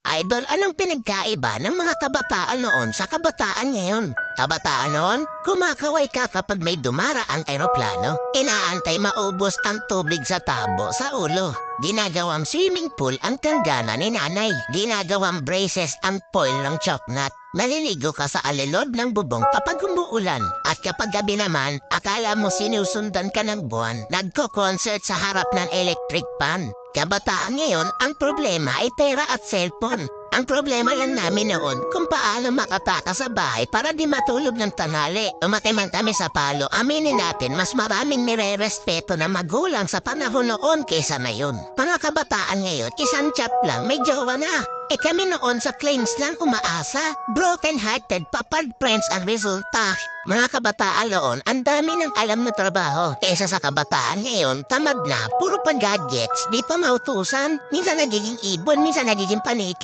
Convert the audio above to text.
Idol, anong pinagkaiba ng mga kabataan noon sa kabataan ngayon? Kabataan noon, kumakaway ka kapag may dumaraang eroplano. Inaantay maubos ang tubig sa tabo sa ulo. Ginagawang swimming pool ang tanggana ni nanay. Ginagawang braces ang foil ng choknat. Naliligo ka sa alilod ng bubong kapag umuulan. At kapag gabi naman, akala mo sinusundan ka ng buwan. Nagko-concert sa harap ng electric pan. Kabataan ngayon, ang problema ay pera at cellphone. Ang problema lang namin noon kung paano makataka sa bahay para di matulog ng tanghali. Umatay man kami sa palo, aminin natin mas maraming nire-respeto na magulang sa panahon noon kaysa ngayon. Mga kabataan ngayon, isang chat lang, may jowa na. Kami noon sa claims lang umaasa. Broken-hearted, papad friends ang resulta. Mga kabataan noon, ang dami ng alam na trabaho. Kesa sa kabataan ngayon, tamad na, puro pa gadgets, di pa mautusan. Minsan nagiging ibon, minsan nagiging paniki.